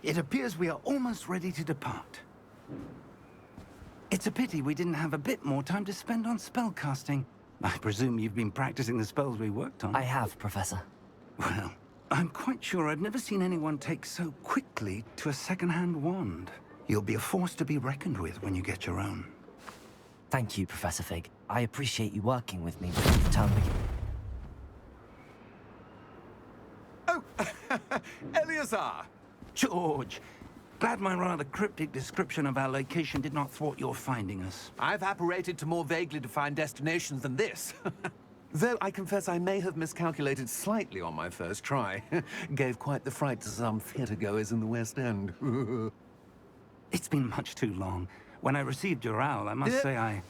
It appears we are almost ready to depart. It's a pity we didn't have a bit more time to spend on spellcasting. I presume you've been practicing the spells we worked on. I have, Professor. Well, I'm quite sure I've never seen anyone take so quickly to a second-hand wand. You'll be a force to be reckoned with when you get your own. Thank you, Professor Fig. I appreciate you working with me before the term begins. Oh, Eleazar! George, glad my rather cryptic description of our location did not thwart your finding us. I've apparated to more vaguely defined destinations than this. Though I confess I may have miscalculated slightly on my first try. Gave quite the fright to some theatre-goers in the West End. It's been much too long. When I received your owl, I must say I...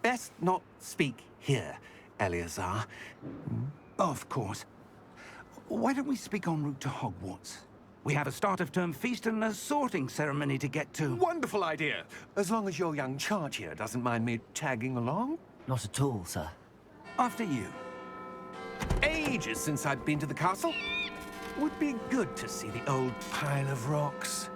Best not speak here, Eleazar. Of course. Why don't we speak en route to Hogwarts? We have a start-of-term feast and a sorting ceremony to get to. Wonderful idea! As long as your young charge here doesn't mind me tagging along. Not at all, sir. After you. Ages since I've been to the castle. Would be good to see the old pile of rocks.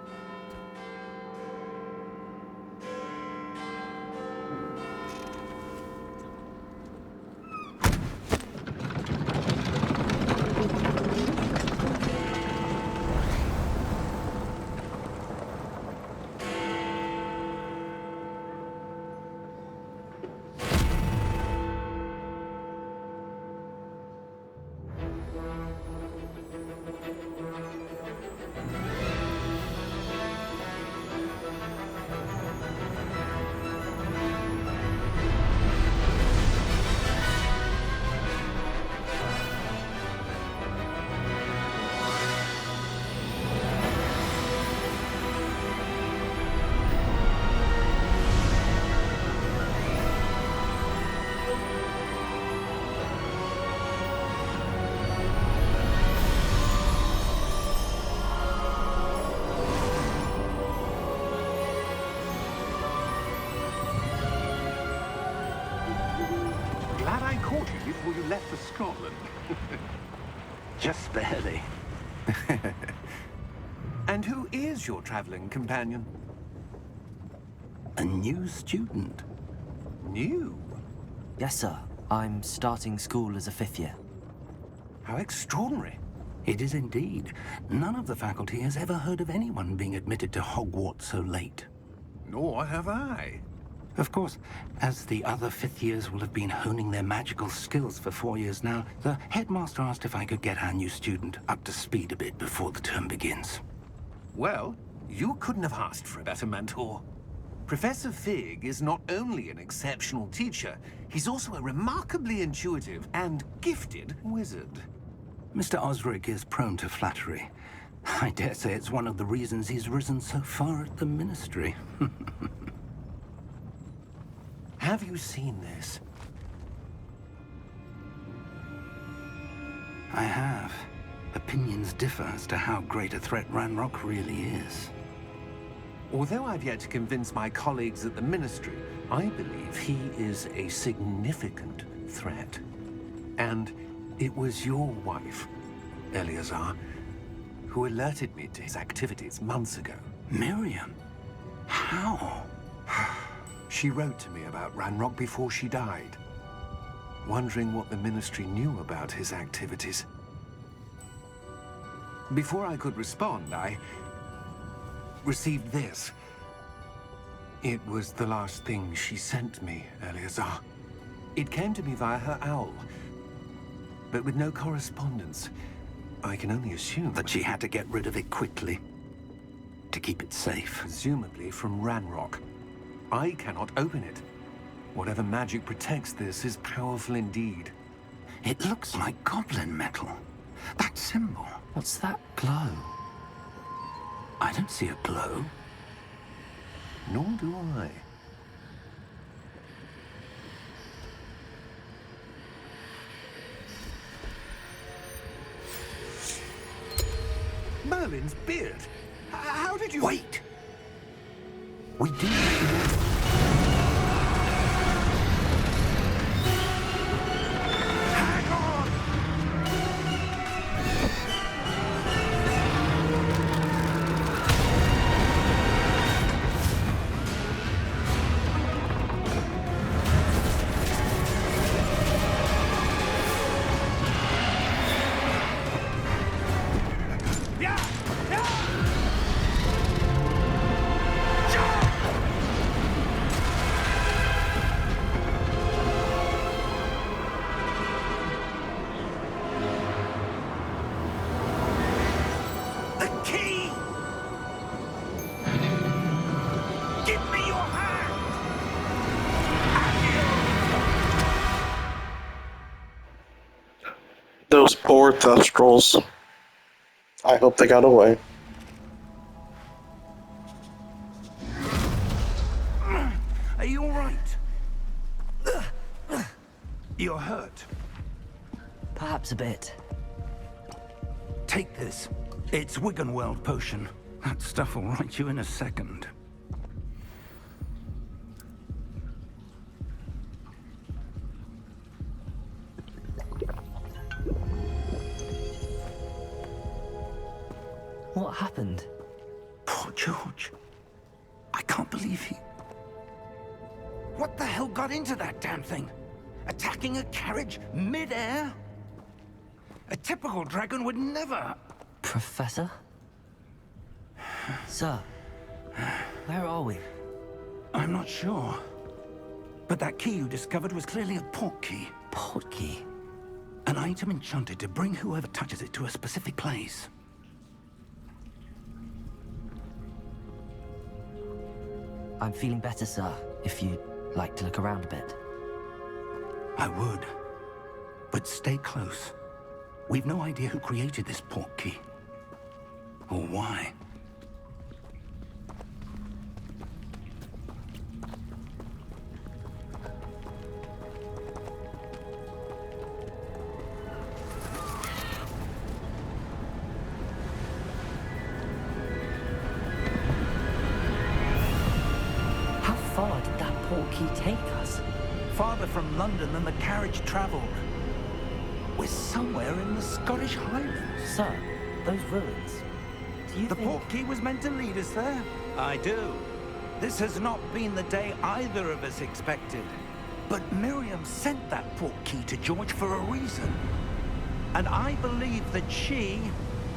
Glad I caught you before you left for Scotland. Just barely. And who is your traveling companion? A new student. New? Yes, sir. I'm starting school as a 5th year. How extraordinary. It is indeed. None of the faculty has ever heard of anyone being admitted to Hogwarts so late. Nor have I. Of course, as the other 5th years will have been honing their magical skills for 4 years now, the headmaster asked if I could get our new student up to speed a bit before the term begins. Well, you couldn't have asked for a better mentor. Professor Fig is not only an exceptional teacher, he's also a remarkably intuitive and gifted wizard. Mr. Osric is prone to flattery. I dare say it's one of the reasons he's risen so far at the Ministry. Have you seen this? I have. Opinions differ as to how great a threat Ranrock really is. Although I've yet to convince my colleagues at the Ministry, I believe he is a significant threat. And it was your wife, Eleazar, who alerted me to his activities months ago. Miriam? How? She wrote to me about Ranrock before she died, wondering what the Ministry knew about his activities. Before I could respond, I received this. It was the last thing she sent me, Eleazar. It came to me via her owl, but with no correspondence. I can only assume That she had to get rid of it quickly, to keep it safe. presumably from Ranrock. I cannot open it. Whatever magic protects this is powerful indeed. It looks like goblin metal. That symbol. What's that glow? I don't see a glow. Nor do I. Merlin's beard. How did you... Wait! We do... Hang on! Those poor Thestrals. I hope they got away. Are you all right? You're hurt. Perhaps a bit. Take this. It's Wiggenweld potion. That stuff will right you in a second. What happened? Poor George. I can't believe he... What the hell got into that damn thing? Attacking a carriage mid-air? A typical dragon would never... Professor? Sir, where are we? I'm not sure. But that key you discovered was clearly a port key. Port key? An item enchanted to bring whoever touches it to a specific place. I'm feeling better, sir, if you'd like to look around a bit. I would. But stay close. We've no idea who created this port key. Or why. How far did that port key take us? Farther from London than the carriage traveled. We're somewhere in the Scottish Highlands. Sir, those ruins. Do you The think... port key was meant to lead us there? I do. This has not been the day either of us expected. But Miriam sent that port key to George for a reason. And I believe that she,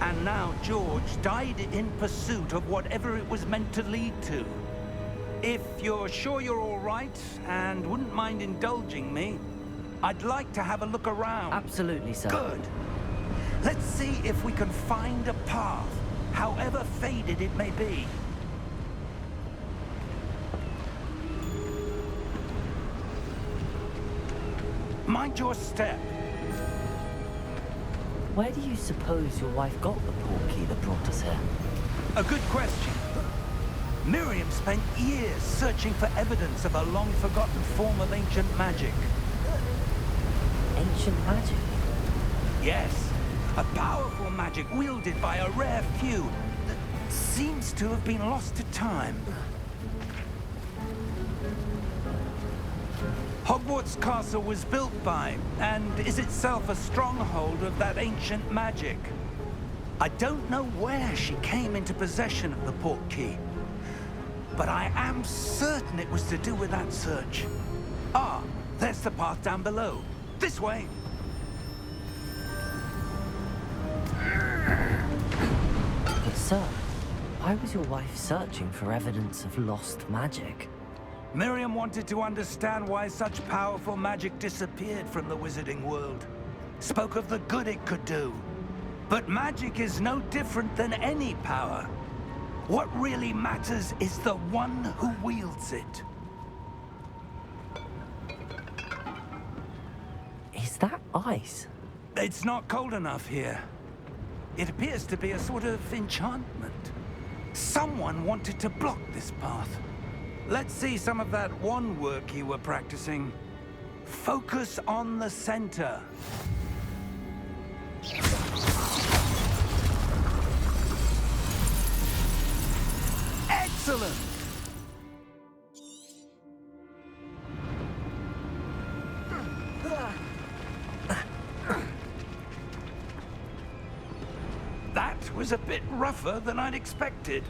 and now George, died in pursuit of whatever it was meant to lead to. If you're sure you're all right, and wouldn't mind indulging me, I'd like to have a look around. Absolutely, sir. Good. Let's see if we can find a path, however faded it may be. Mind your step. Where do you suppose your wife got the port key that brought us here? A good question. Miriam spent years searching for evidence of a long-forgotten form of ancient magic. Ancient magic? Yes, a powerful magic wielded by a rare few that seems to have been lost to time. Hogwarts Castle was built by, and is itself a stronghold of that ancient magic. I don't know where she came into possession of the port key, but I am certain it was to do with that search. Ah, there's the path down below. This way. But sir, why was your wife searching for evidence of lost magic? Miriam wanted to understand why such powerful magic disappeared from the wizarding world. Spoke of the good it could do. But magic is no different than any power. What really matters is the one who wields it. Is that ice? It's not cold enough here. It appears to be a sort of enchantment. Someone wanted to block this path. Let's see some of that wand work you were practicing. Focus on the center. Excellent! That was a bit rougher than I'd expected.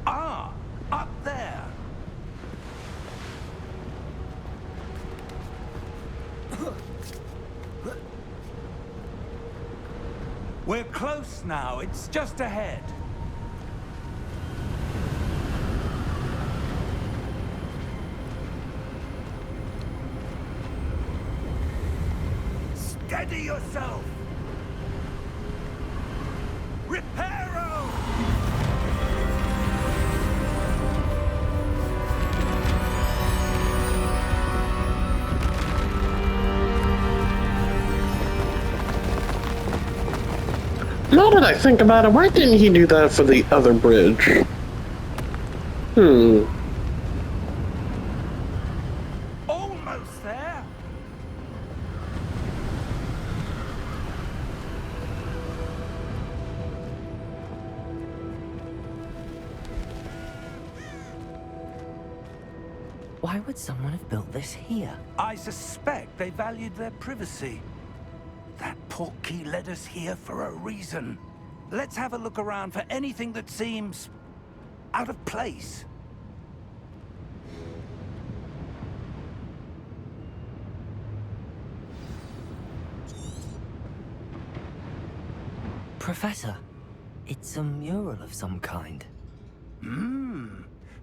Ah, up there. We're close now. It's just ahead. Steady yourself. Reparo! Now that I think about it, why didn't he do that for the other bridge? Almost there. Why would someone have built this here? I suspect they valued their privacy. That portkey led us here for a reason. Let's have a look around for anything that seems out of place. Professor, it's a mural of some kind.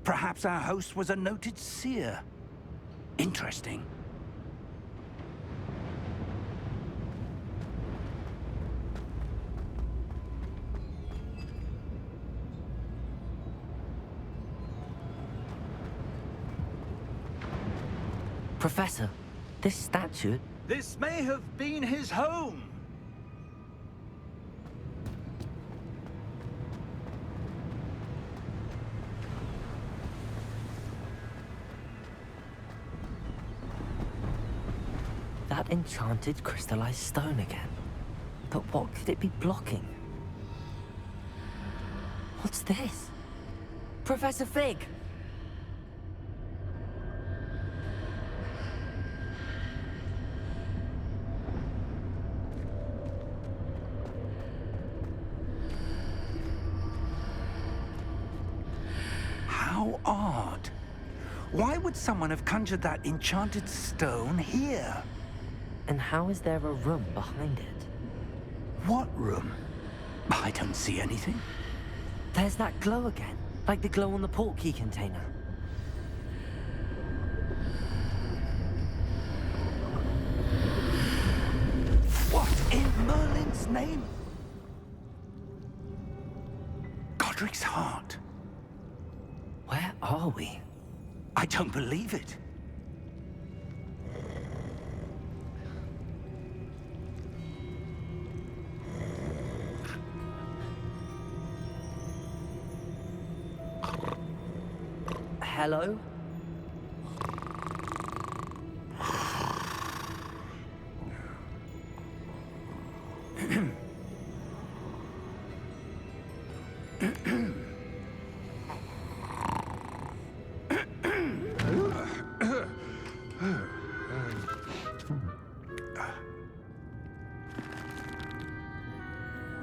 Perhaps our host was a noted seer. Interesting. Professor, this statue... This may have been his home. That enchanted crystallized stone again. But what could it be blocking? What's this? Professor Fig! How odd. Why would someone have conjured that enchanted stone here? And how is there a room behind it? What room? I don't see anything. There's that glow again, like the glow on the portkey container. What in Merlin's name? Godric's heart. Where are we? I don't believe it. Hello?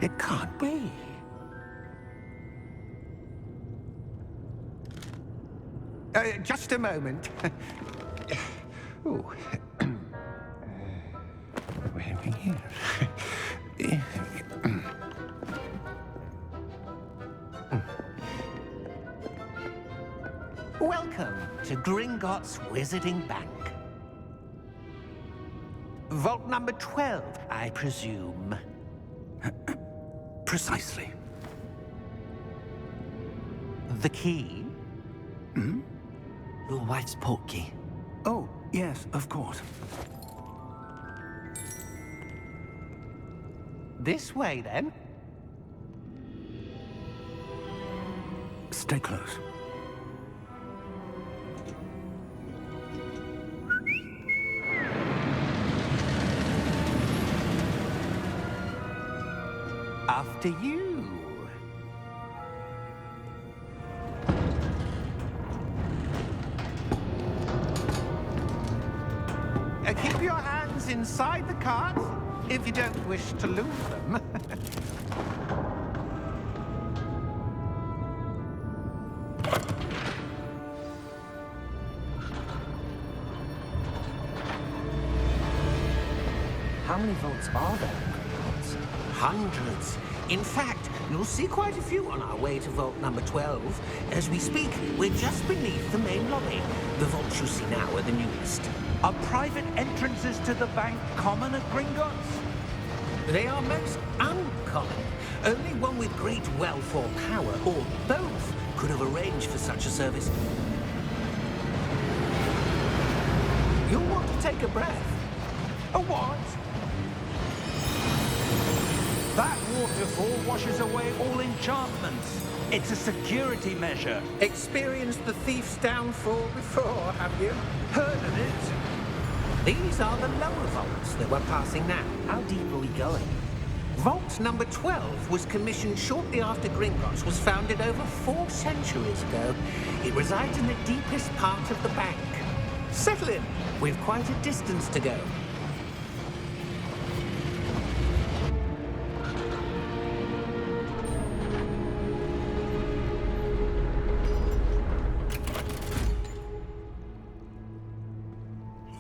It can't be. Just a moment. Oh. Where are we here? Welcome to Gringotts Wizarding Bank. Vault number 12, I presume. Precisely. The key? Your wife's portkey. Oh, yes, of course. This way, then. Stay close. After you. Keep your hands inside the cart if you don't wish to lose them. How many vaults are there in Gringotts? Hundreds. In fact, you'll see quite a few on our way to vault number 12. As we speak, we're just beneath the main lobby. The vaults you see now are the newest. Are private entrances to the bank common at Gringotts? They are most uncommon. Only one with great wealth or power, or both, could have arranged for such a service. You'll want to take a breath. A what? That waterfall washes away all enchantments. It's a security measure. Experienced the thief's downfall before, have you? Heard of it? These are the lower vaults that we're passing now. How deep are we going? Vault number 12 was commissioned shortly after Gringotts was founded over 4 centuries ago. It resides in the deepest part of the bank. Settle in. We've quite a distance to go.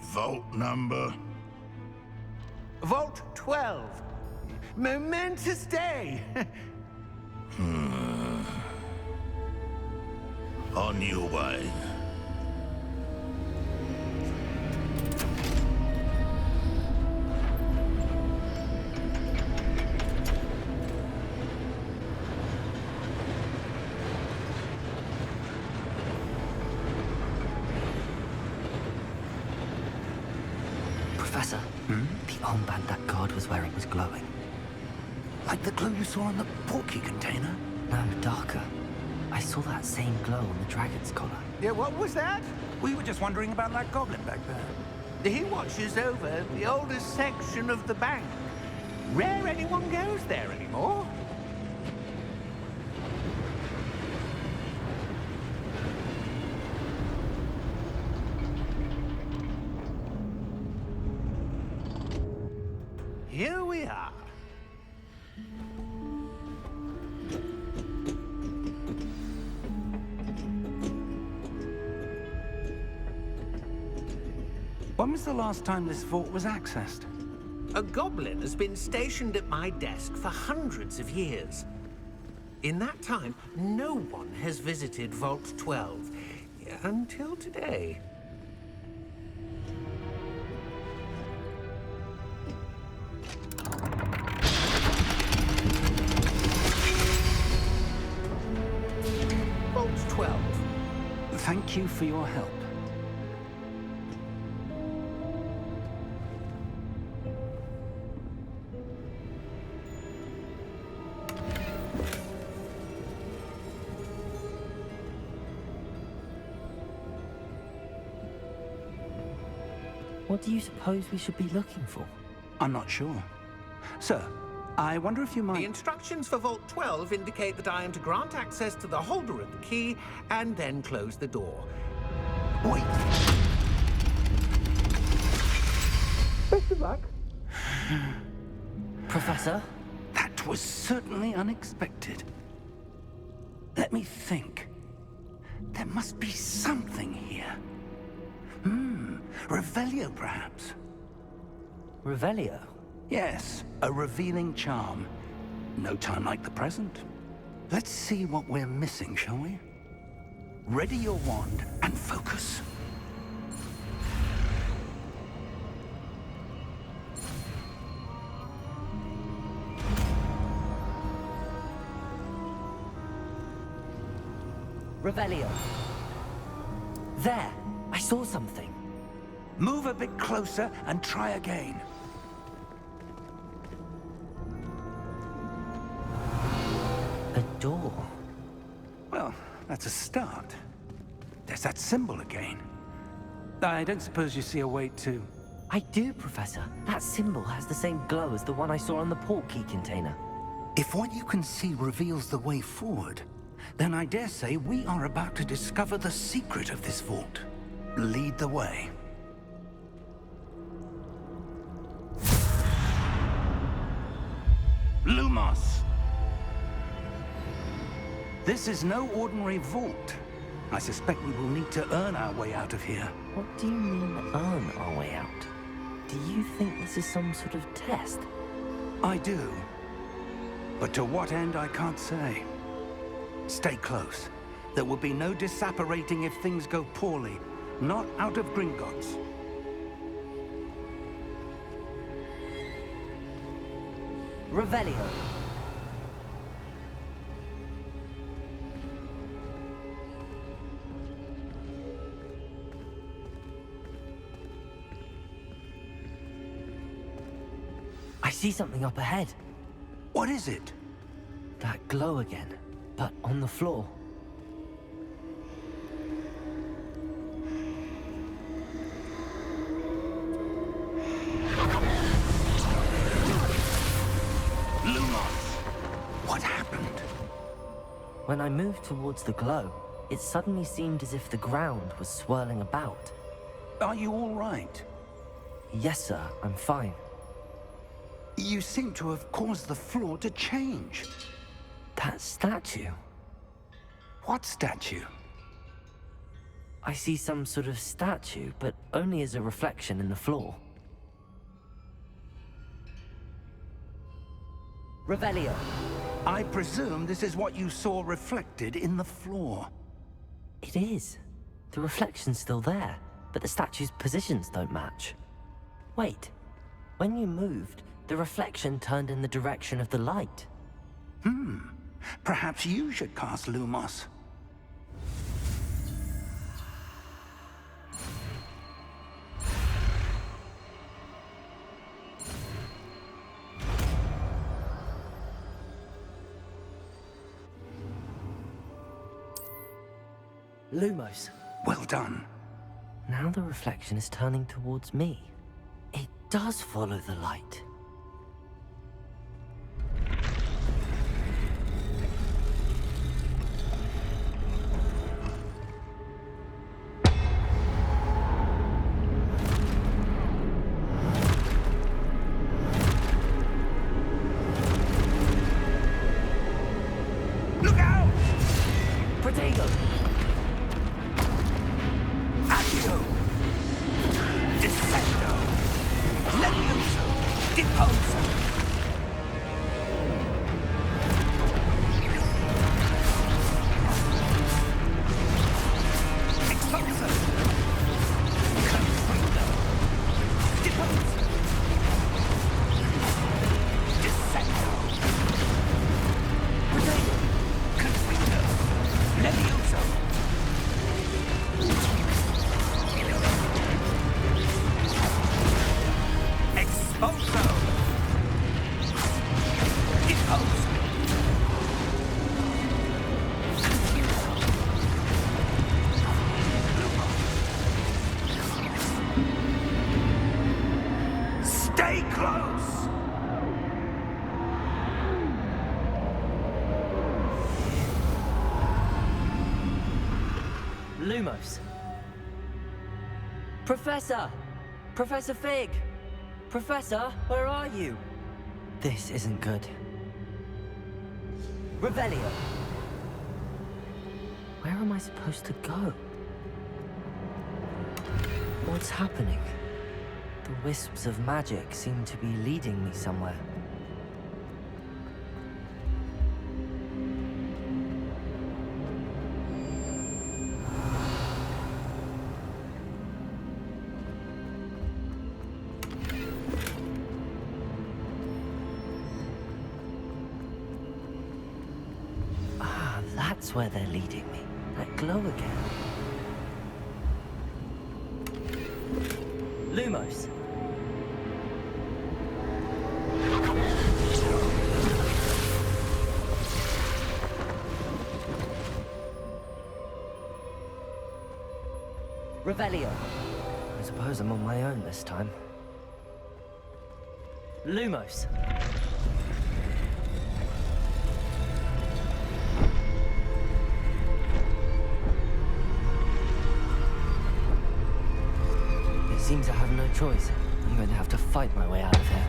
Vault number. Vault 12. Momentous day. On your way. Professor, the armband that guard was wearing was glowing. Like the glow you saw on the portkey container? No, darker. I saw that same glow on the dragon's collar. Yeah, what was that? We were just wondering about that goblin back there. He watches over the oldest section of the bank. Rare anyone goes there anymore. Here we are. When was the last time this vault was accessed? A goblin has been stationed at my desk for hundreds of years. In that time, no one has visited Vault 12 until today. Vault 12. Thank you for your help. What do you suppose we should be looking for? I'm not sure. Sir, I wonder if you The might... instructions for Vault 12 indicate that I am to grant access to the holder of the key and then close the door. Wait! Best of luck. Professor? That was certainly unexpected. Let me think. There must be something here. Revelio, perhaps? Revelio? Yes, a revealing charm. No time like the present. Let's see what we're missing, shall we? Ready your wand and focus. Revelio. There! I saw something. Move a bit closer and try again. A door. Well, that's a start. There's that symbol again. I don't suppose you see a way to... I do, Professor. That symbol has the same glow as the one I saw on the portkey container. If what you can see reveals the way forward, then I dare say we are about to discover the secret of this vault. Lead the way. Lumos! This is no ordinary vault. I suspect we will need to earn our way out of here. What do you mean, earn our way out? Do you think this is some sort of test? I do. But to what end, I can't say. Stay close. There will be no disapparating if things go poorly. Not out of Gringotts. Revelio. I see something up ahead. What is it? That glow again, but on the floor. Lumos! What happened? When I moved towards the glow, it suddenly seemed as if the ground was swirling about. Are you all right? Yes, sir, I'm fine. You seem to have caused the floor to change. That statue? What statue? I see some sort of statue, but only as a reflection in the floor. Revelio. I presume this is what you saw reflected in the floor. It is. The reflection's still there, but the statue's positions don't match. Wait. When you moved, the reflection turned in the direction of the light. Perhaps you should cast Lumos. Lumos. Well done. Now the reflection is turning towards me. It does follow the light. Look out! Protego! Accio! Descendo! Levioso! Deposo! Expulso! Confringo! Deposo! Descendo! Protego! Confringo! Levioso! Expulso! Deposo! Stay close! Lumos. Professor! Professor Fig! Professor, where are you? This isn't good. Revelio! Where am I supposed to go? What's happening? The wisps of magic seem to be leading me somewhere. Ah, that's where they're leading me. That glow again. Lumos. Revelio. I suppose I'm on my own this time. Lumos. It seems I have no choice. I'm going to have to fight my way out of here.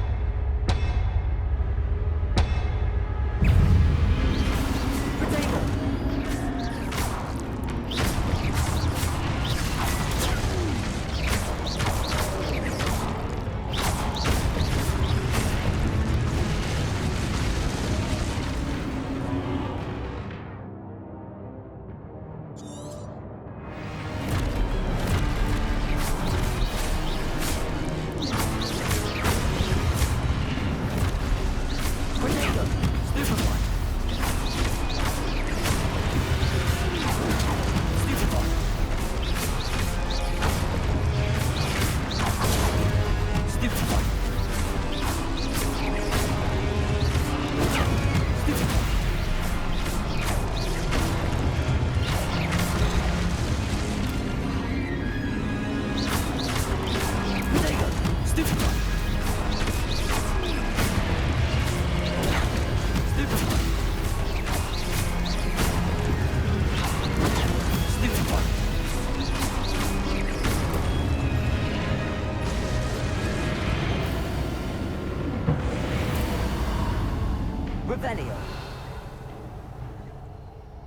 Revelio.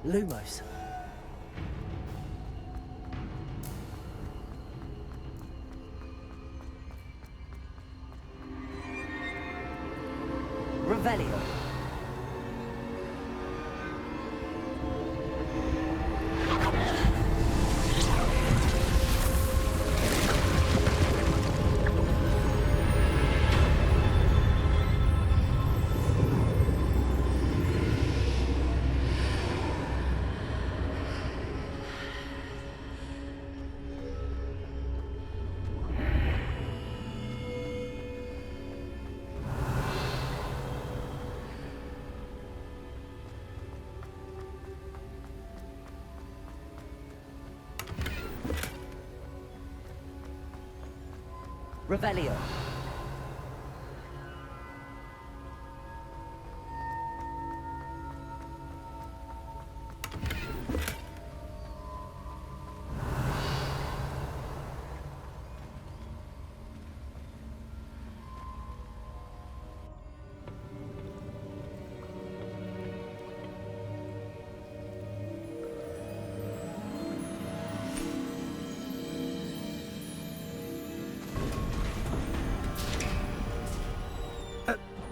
Lumos. Revelio. Revelio.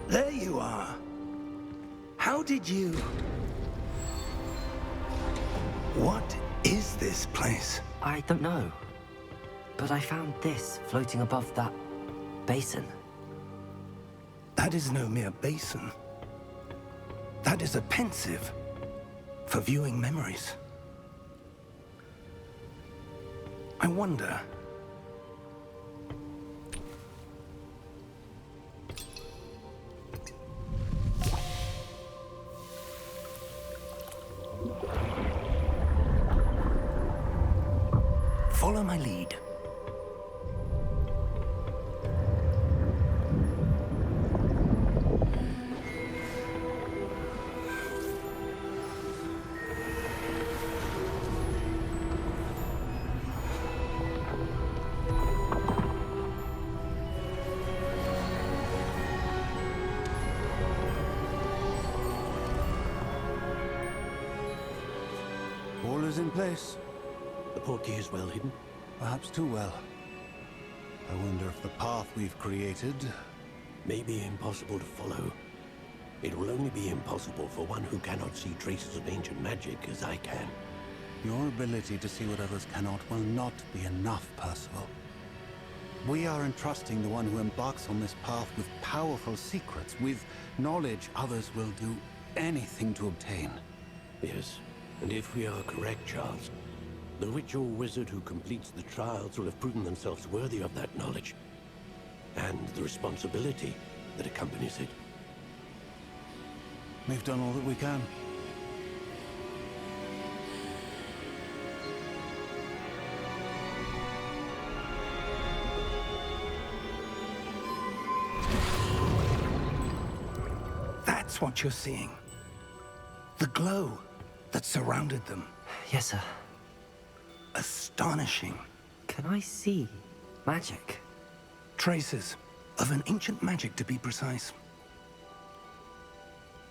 There you are. How did you... What is this place? I don't know. But I found this floating above that basin. That is no mere basin. That is a pensive for viewing memories. I wonder... Follow my lead. All is in place. The portkey is well hidden. Perhaps too well. I wonder if the path we've created... May be impossible to follow. It will only be impossible for one who cannot see traces of ancient magic as I can. Your ability to see what others cannot will not be enough, Percival. We are entrusting the one who embarks on this path with powerful secrets, with knowledge others will do anything to obtain. Yes, and if we are correct, Charles, the witch or wizard who completes the trials will have proven themselves worthy of that knowledge, and the responsibility that accompanies it. We've done all that we can. That's what you're seeing. The glow that surrounded them. Yes, sir. Astonishing. Can I see magic? Traces of an ancient magic, to be precise.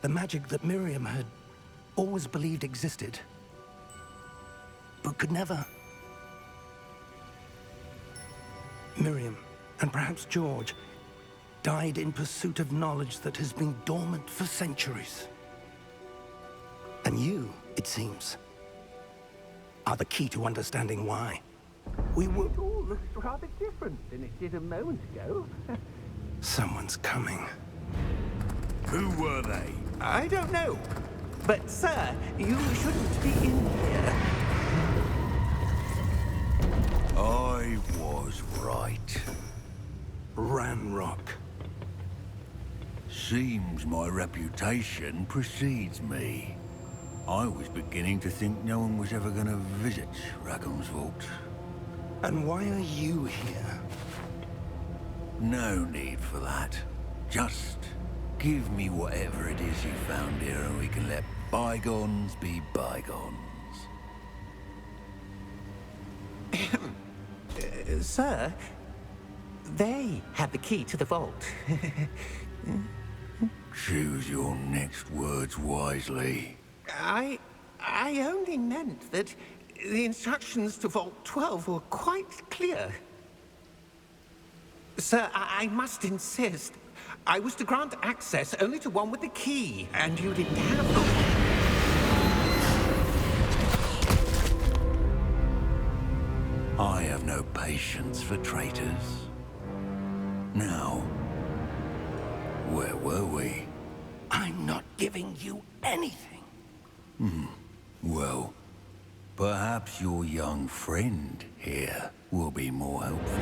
The magic that Miriam had always believed existed, but could never. Miriam, and perhaps George, died in pursuit of knowledge that has been dormant for centuries. And you, it seems, are the key to understanding why. We were... It all looks rather different than it did a moment ago. Someone's coming. Who were they? I don't know. But, sir, you shouldn't be in here. I was right. Ramrock. Seems my reputation precedes me. I was beginning to think no one was ever going to visit Rackham's vault. And why are you here? No need for that. Just give me whatever it is you found here and we can let bygones be bygones. Sir, they had the key to the vault. Choose your next words wisely. I only meant that the instructions to Vault 12 were quite clear. Sir, I must insist. I was to grant access only to one with the key, and you didn't have them. I have no patience for traitors. Now, where were we? I'm not giving you anything. Well, perhaps your young friend here will be more helpful.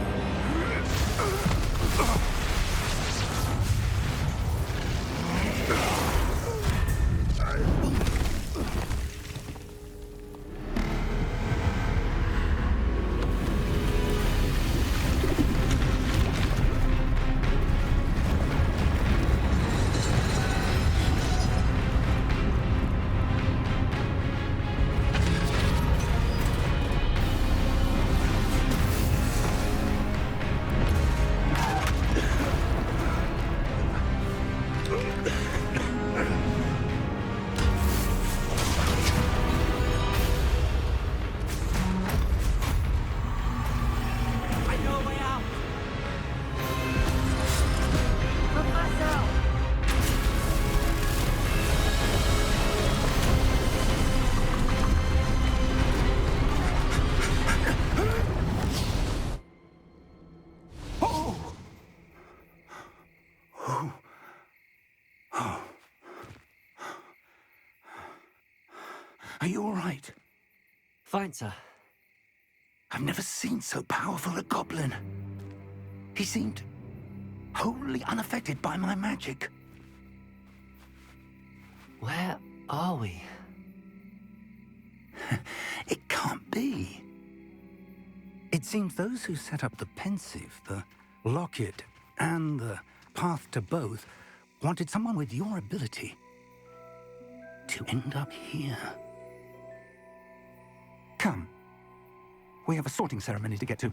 Are you all right? Fine, sir. I've never seen so powerful a goblin. He seemed wholly unaffected by my magic. Where are we? It can't be. It seems those who set up the pensive, the locket, and the path to both wanted someone with your ability to end up here. Come. We have a sorting ceremony to get to.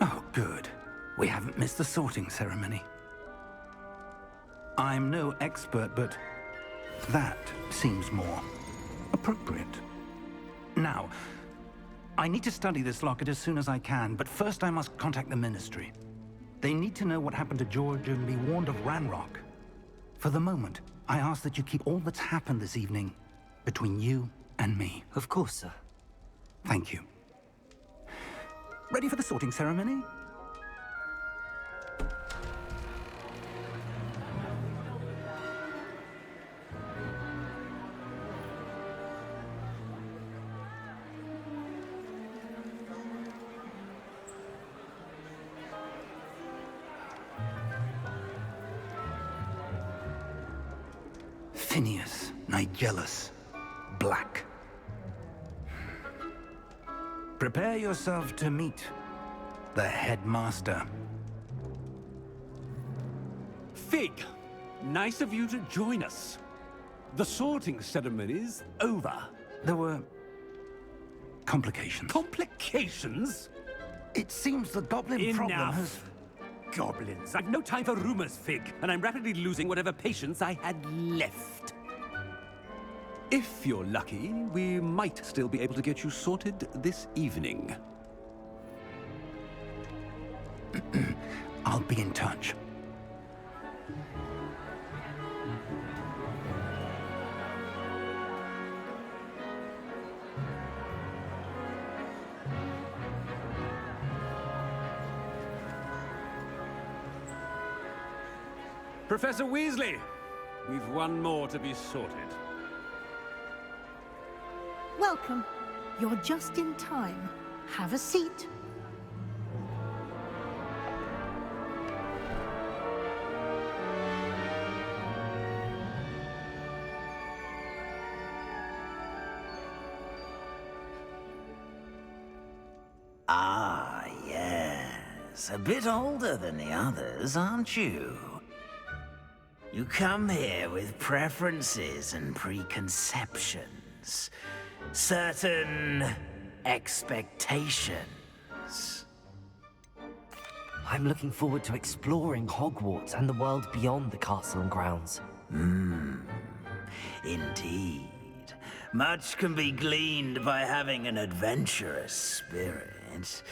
Oh, good. We haven't missed the sorting ceremony. I'm no expert, but that seems more appropriate. Now, I need to study this locket as soon as I can, but first I must contact the Ministry. They need to know what happened to George and be warned of Ranrock. For the moment, I ask that you keep all that's happened this evening between you and me. Of course, sir. Thank you. Ready for the sorting ceremony? Phineas, Nigellus, Black. Prepare yourself to meet the headmaster. Fig, nice of you to join us. The sorting ceremony's over. There were complications. Complications? It seems the goblin problem has... Enough! Goblins. I've no time for rumors, Fig, and I'm rapidly losing whatever patience I had left. If you're lucky, we might still be able to get you sorted this evening. I'll be in touch. Professor Weasley, we've one more to be sorted. Welcome. You're just in time. Have a seat. Ah, yes. A bit older than the others, aren't you? You come here with preferences and preconceptions. Certain expectations. I'm looking forward to exploring Hogwarts and the world beyond the castle and grounds. Indeed. Much can be gleaned by having an adventurous spirit,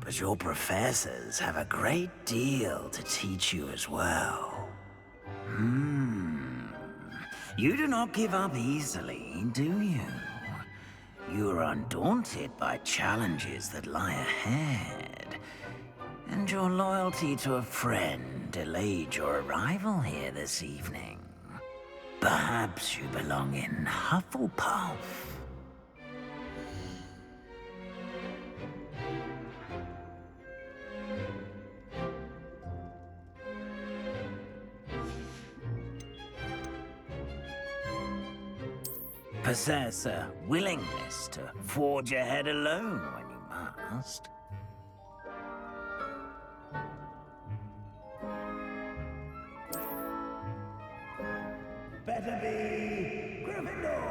but your professors have a great deal to teach you as well. You do not give up easily, do you? You are undaunted by challenges that lie ahead, and your loyalty to a friend delayed your arrival here this evening. Perhaps you belong in Hufflepuff. Possess a willingness to forge ahead alone when you must. Better be Gryffindor!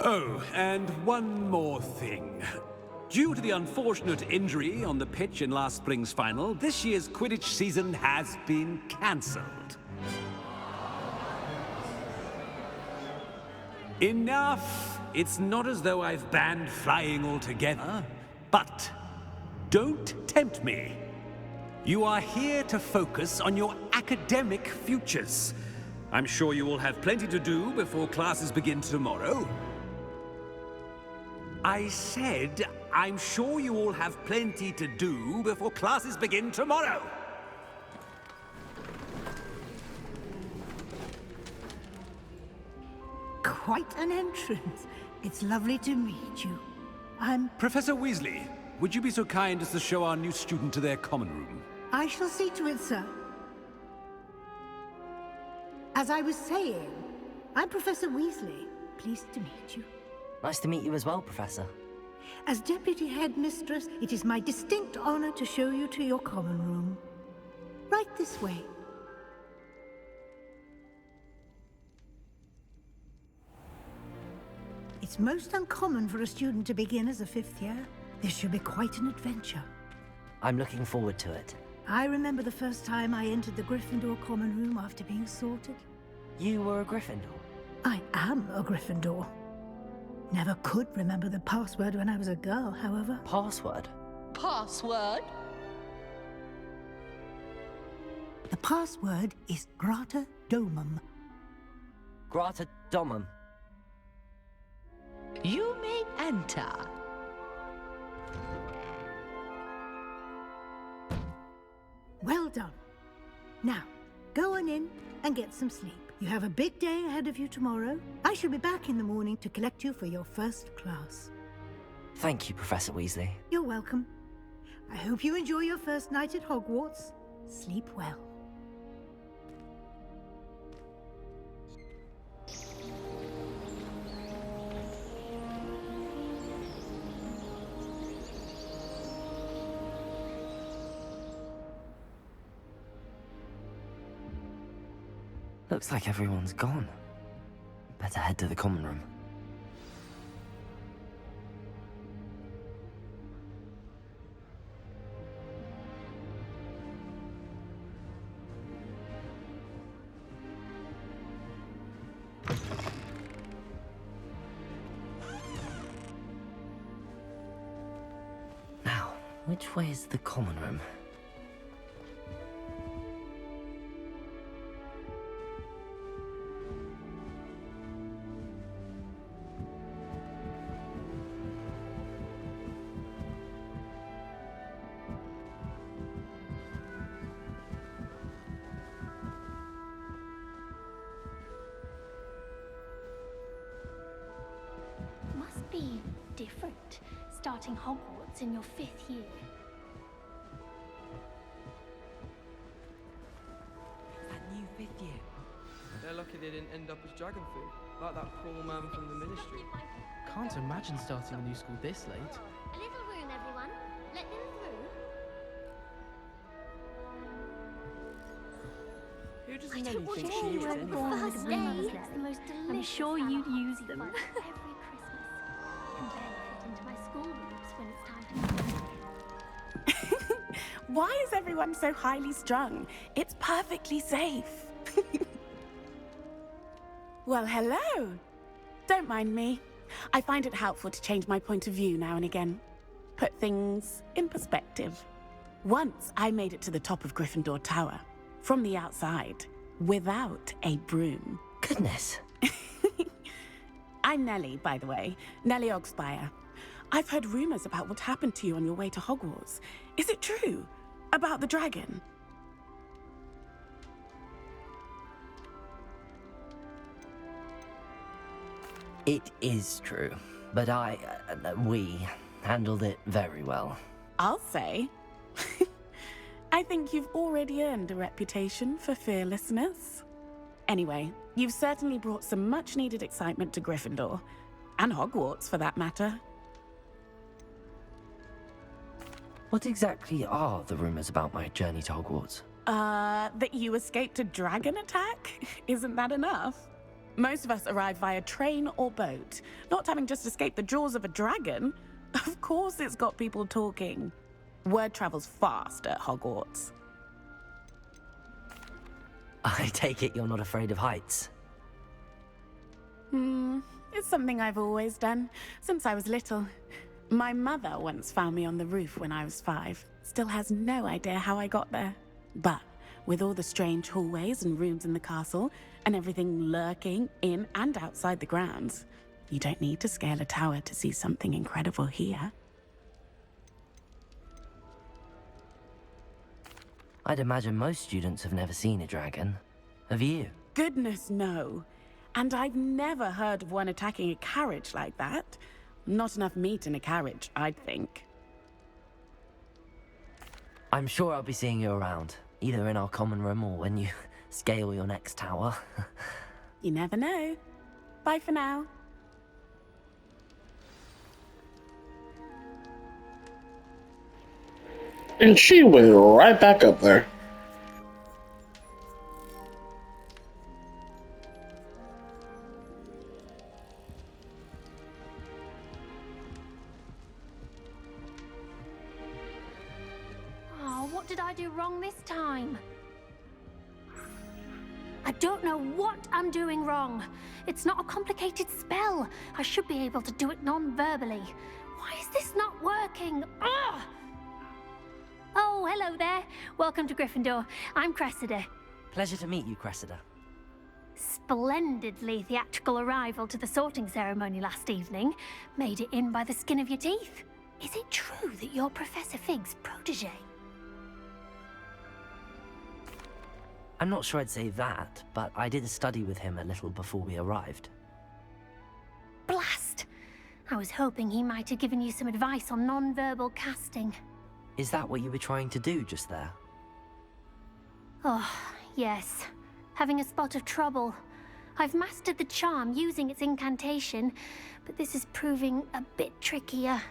Oh, and one more thing. Due to the unfortunate injury on the pitch in last spring's final, this year's Quidditch season has been cancelled. Enough! It's not as though I've banned flying altogether, but don't tempt me. You are here to focus on your academic futures. I'm sure you will have plenty to do before classes begin tomorrow. I said, I'm sure you all have plenty to do before classes begin tomorrow. Quite an entrance. It's lovely to meet you. Professor Weasley, would you be so kind as to show our new student to their common room? I shall see to it, sir. As I was saying, I'm Professor Weasley. Pleased to meet you. Nice to meet you as well, Professor. As Deputy Headmistress, it is my distinct honor to show you to your common room. Right this way. It's most uncommon for a student to begin as a 5th year. This should be quite an adventure. I'm looking forward to it. I remember the first time I entered the Gryffindor common room after being sorted. You were a Gryffindor? I am a Gryffindor. Never could remember the password when I was a girl, however. Password? Password? The password is Grata Domum. Grata Domum. You may enter. Well done. Now, go on in and get some sleep. You have a big day ahead of you tomorrow. I shall be back in the morning to collect you for your first class. Thank you, Professor Weasley. You're welcome. I hope you enjoy your first night at Hogwarts. Sleep well. Looks like everyone's gone. Better head to the common room. Now, which way is the common room? Must be different, starting Hogwarts in your 5th year. That new 5th year. They're lucky they didn't end up as dragon food, like that poor man from the ministry. Can't imagine starting a new school this late. A little room, everyone. Let them through. Who does I Nelly don't want think to she hear is it. anyway? First day, it's the most delicious. I'm sure you'd use them. Every Christmas. And then fit into my school groups when it's time to Why is everyone so highly strung? It's perfectly safe. Well, hello. Don't mind me. I find it helpful to change my point of view now and again. Put things in perspective. Once I made it to the top of Gryffindor Tower, from the outside, without a broom. Goodness. I'm Nellie, by the way. Nellie Ogspire. I've heard rumors about what happened to you on your way to Hogwarts. Is it true? About the dragon? It is true, but we handled it very well. I'll say. I think you've already earned a reputation for fearlessness. Anyway, you've certainly brought some much-needed excitement to Gryffindor. And Hogwarts, for that matter. What exactly are the rumors about my journey to Hogwarts? That you escaped a dragon attack? Isn't that enough? Most of us arrive via train or boat. Not having just escaped the jaws of a dragon, of course it's got people talking. Word travels fast at Hogwarts. I take it you're not afraid of heights? It's something I've always done, since I was little. My mother once found me on the roof when I was 5. Still has no idea how I got there. But with all the strange hallways and rooms in the castle, and everything lurking in and outside the grounds, you don't need to scale a tower to see something incredible here. I'd imagine most students have never seen a dragon. Have you? Goodness, no. And I've never heard of one attacking a carriage like that. Not enough meat in a carriage, I'd think. I'm sure I'll be seeing you around, either in our common room or when you scale your next tower. You never know. Bye for now. And she went right back up there. did I do wrong this time? I don't know what I'm doing wrong. It's not a complicated spell. I should be able to do it non-verbally. Why is this not working? Ugh! Oh, hello there. Welcome to Gryffindor. I'm Cressida. Pleasure to meet you, Cressida. Splendidly theatrical arrival to the sorting ceremony last evening. Made it in by the skin of your teeth. Is it true that you're Professor Fig's protege? I'm not sure I'd say that, but I did study with him a little before we arrived. Blast! I was hoping he might have given you some advice on non-verbal casting. Is that what you were trying to do just there? Oh, yes. Having a spot of trouble. I've mastered the charm using its incantation, but this is proving a bit trickier.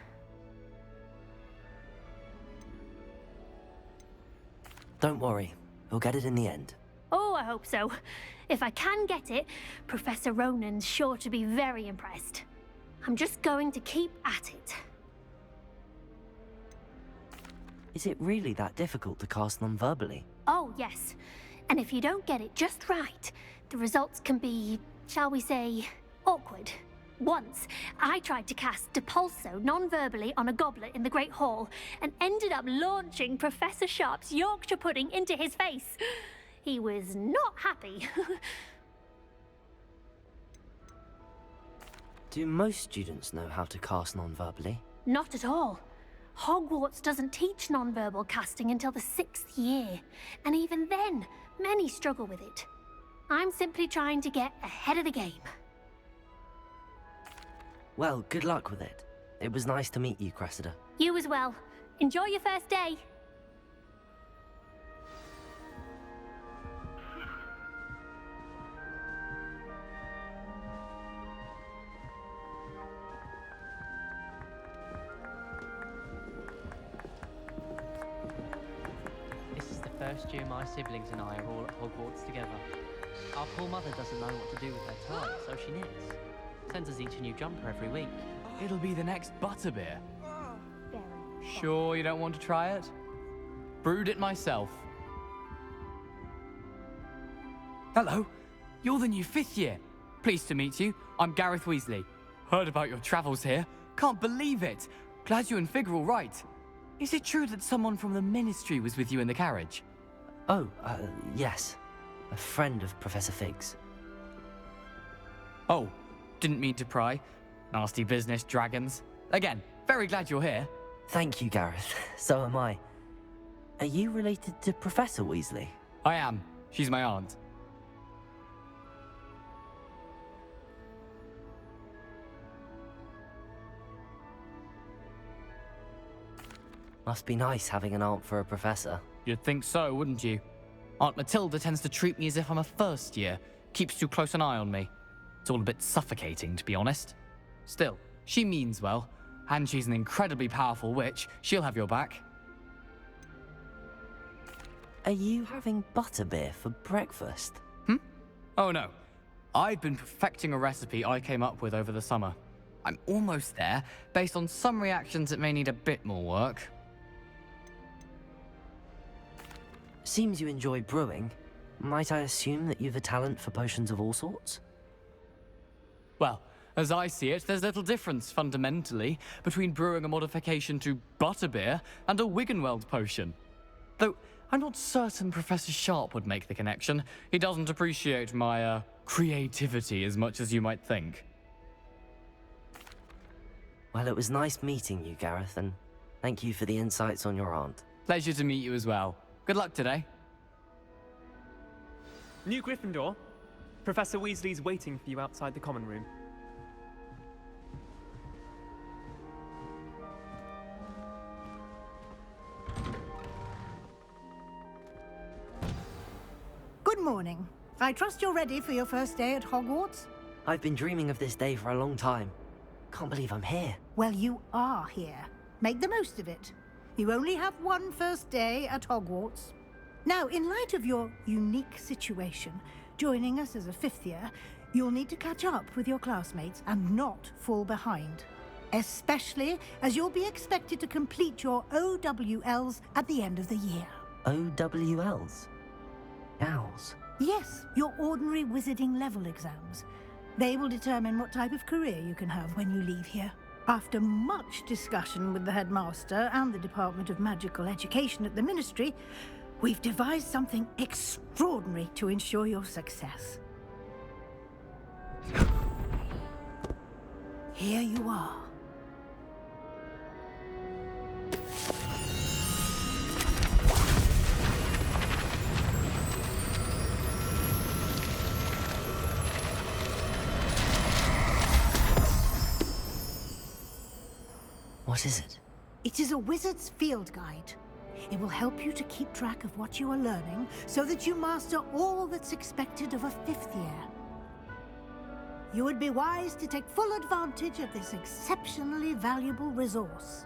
Don't worry, we'll get it in the end. Oh, I hope so. If I can get it, Professor Ronan's sure to be very impressed. I'm just going to keep at it. Is it really that difficult to cast non-verbally? Oh, yes. And if you don't get it just right, the results can be, shall we say, awkward. Once, I tried to cast Depulso non-verbally on a goblet in the Great Hall and ended up launching Professor Sharp's Yorkshire pudding into his face. He was not happy. Do most students know how to cast non-verbally? Not at all. Hogwarts doesn't teach non-verbal casting until the 6th year, and even then, many struggle with it. I'm simply trying to get ahead of the game. Well, good luck with it. It was nice to meet you, Cressida. You as well. Enjoy your first day. This is the first year my siblings and I are all at Hogwarts together. Our poor mother doesn't know what to do with her time, so she knits. Sends us each a new jumper every week. It'll be the next butterbeer. Sure you don't want to try it? Brewed it myself. Hello, you're the new 5th year. Pleased to meet you. I'm Gareth Weasley. Heard about your travels here. Can't believe it. Glad you and Fig are all right. Is it true that someone from the Ministry was with you in the carriage? Oh, yes. A friend of Professor Fig's. Oh, didn't mean to pry. Nasty business, dragons. Again, very glad you're here. Thank you, Gareth. So am I. Are you related to Professor Weasley? I am. She's my aunt. Must be nice having an aunt for a professor. You'd think so, wouldn't you? Aunt Matilda tends to treat me as if I'm a first year. Keeps too close an eye on me. It's all a bit suffocating, to be honest. Still, she means well, and she's an incredibly powerful witch. She'll have your back. Are you having butterbeer for breakfast? Oh no. I've been perfecting a recipe I came up with over the summer. I'm almost there, based on some reactions that may need a bit more work. Seems you enjoy brewing. Might I assume that you've a talent for potions of all sorts? Well, as I see it, there's little difference, fundamentally, between brewing a modification to butterbeer and a Wiggenweld potion. Though, I'm not certain Professor Sharp would make the connection. He doesn't appreciate my, creativity as much as you might think. Well, it was nice meeting you, Gareth, and thank you for the insights on your aunt. Pleasure to meet you as well. Good luck today. New Gryffindor. Professor Weasley's waiting for you outside the common room. Good morning. I trust you're ready for your first day at Hogwarts? I've been dreaming of this day for a long time. Can't believe I'm here. Well, you are here. Make the most of it. You only have one first day at Hogwarts. Now, in light of your unique situation, joining us as a 5th year, you'll need to catch up with your classmates and not fall behind. Especially as you'll be expected to complete your OWLs at the end of the year. OWLs? Owls? Yes, your ordinary wizarding level exams. They will determine what type of career you can have when you leave here. After much discussion with the headmaster and the Department of Magical Education at the Ministry, we've devised something extraordinary to ensure your success. Here you are. What is it? It is a wizard's field guide. It will help you to keep track of what you are learning so that you master all that's expected of a 5th year. You would be wise to take full advantage of this exceptionally valuable resource.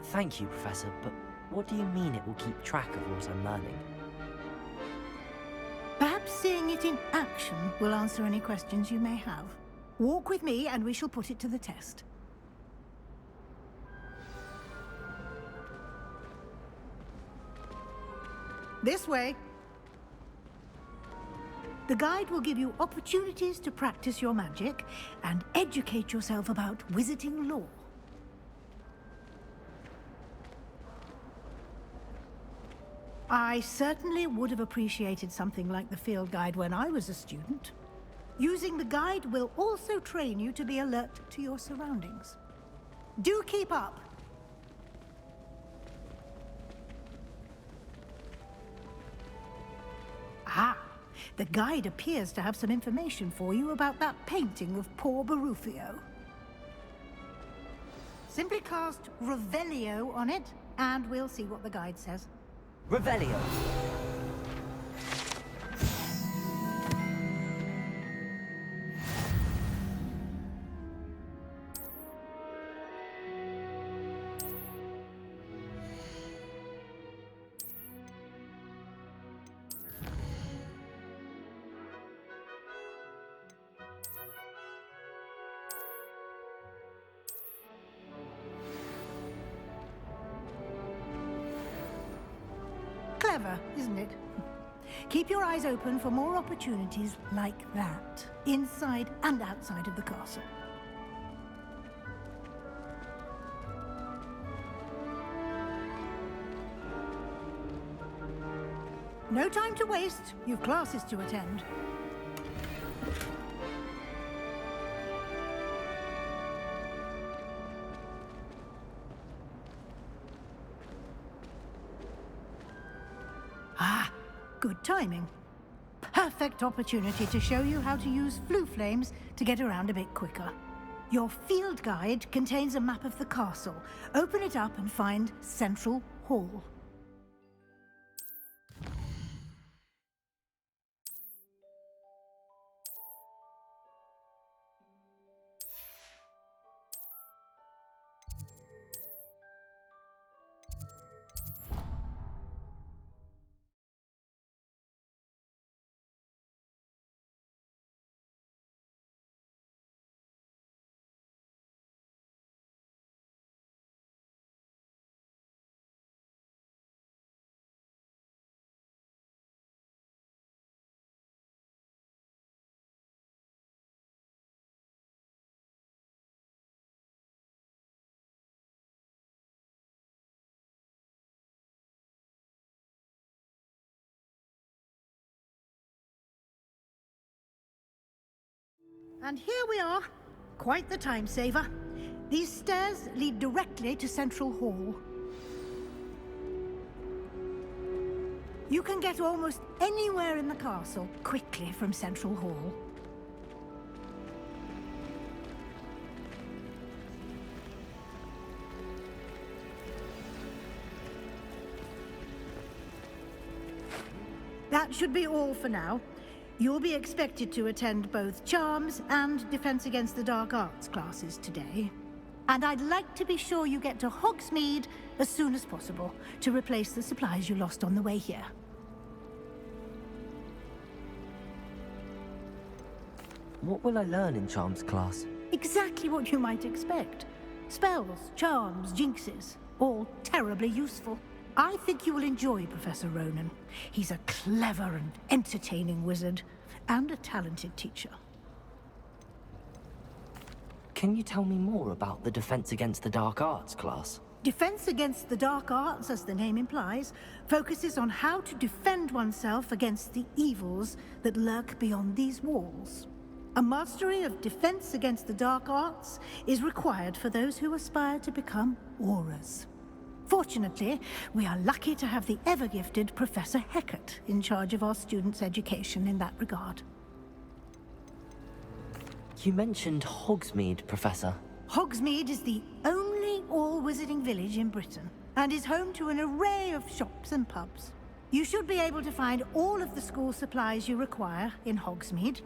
Thank you, Professor, but what do you mean it will keep track of what I'm learning? Perhaps seeing it in action will answer any questions you may have. Walk with me and we shall put it to the test. This way. The guide will give you opportunities to practice your magic and educate yourself about wizarding lore. I certainly would have appreciated something like the field guide when I was a student. Using the guide will also train you to be alert to your surroundings. Do keep up! Ah, the guide appears to have some information for you about that painting of poor Barufio. Simply cast Revelio on it, and we'll see what the guide says. Revelio! Clever, isn't it? Keep your eyes open for more opportunities like that, inside and outside of the castle. No time to waste. You've classes to attend. Ah, good timing. Perfect opportunity to show you how to use flue flames to get around a bit quicker. Your field guide contains a map of the castle. Open it up and find Central Hall. And here we are. Quite the time saver. These stairs lead directly to Central Hall. You can get almost anywhere in the castle quickly from Central Hall. That should be all for now. You'll be expected to attend both Charms and Defense Against the Dark Arts classes today. And I'd like to be sure you get to Hogsmeade as soon as possible to replace the supplies you lost on the way here. What will I learn in Charms class? Exactly what you might expect. Spells, charms, jinxes, all terribly useful. I think you will enjoy Professor Ronan. He's a clever and entertaining wizard, and a talented teacher. Can you tell me more about the Defense Against the Dark Arts class? Defense Against the Dark Arts, as the name implies, focuses on how to defend oneself against the evils that lurk beyond these walls. A mastery of Defense Against the Dark Arts is required for those who aspire to become Aurors. Fortunately, we are lucky to have the ever-gifted Professor Hecat in charge of our students' education in that regard. You mentioned Hogsmeade, Professor. Hogsmeade is the only all-wizarding village in Britain, and is home to an array of shops and pubs. You should be able to find all of the school supplies you require in Hogsmeade.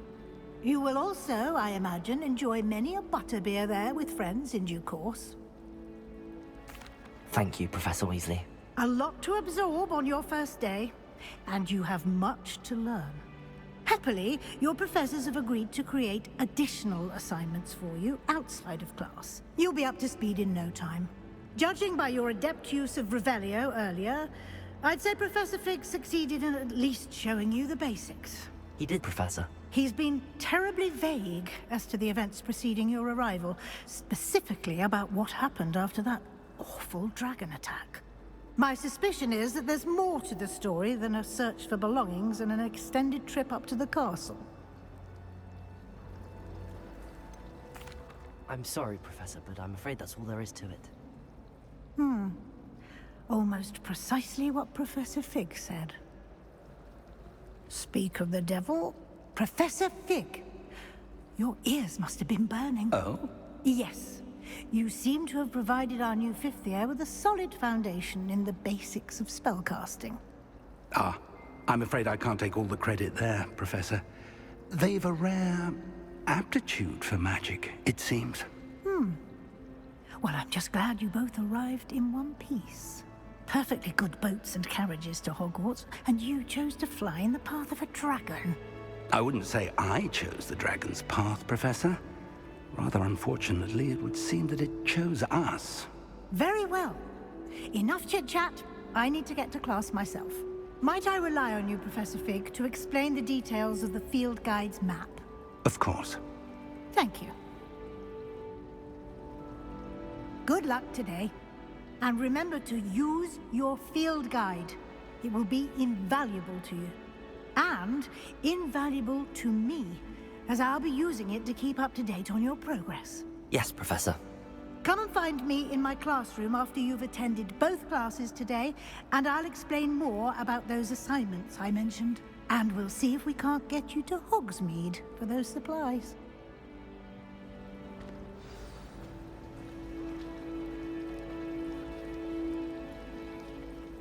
You will also, I imagine, enjoy many a butterbeer there with friends in due course. Thank you, Professor Weasley. A lot to absorb on your first day, and you have much to learn. Happily, your professors have agreed to create additional assignments for you outside of class. You'll be up to speed in no time. Judging by your adept use of Revelio earlier, I'd say Professor Fig succeeded in at least showing you the basics. He did, Professor. He's been terribly vague as to the events preceding your arrival, specifically about what happened after that awful dragon attack. My suspicion is that there's more to the story than a search for belongings and an extended trip up to the castle. I'm sorry, Professor, but I'm afraid that's all there is to it. Almost precisely what Professor Fig said. Speak of the devil, Professor Fig. Your ears must have been burning. Oh? Yes. You seem to have provided our new fifth year with a solid foundation in the basics of spellcasting. Ah, I'm afraid I can't take all the credit there, Professor. They've a rare aptitude for magic, it seems. Well, I'm just glad you both arrived in one piece. Perfectly good boats and carriages to Hogwarts, and you chose to fly in the path of a dragon. I wouldn't say I chose the dragon's path, Professor. Rather unfortunately, it would seem that it chose us. Very well. Enough chit-chat. I need to get to class myself. Might I rely on you, Professor Fig, to explain the details of the field guide's map? Of course. Thank you. Good luck today. And remember to use your field guide. It will be invaluable to you. And invaluable to me, as I'll be using it to keep up to date on your progress. Yes, Professor. Come and find me in my classroom after you've attended both classes today, and I'll explain more about those assignments I mentioned. And we'll see if we can't get you to Hogsmeade for those supplies.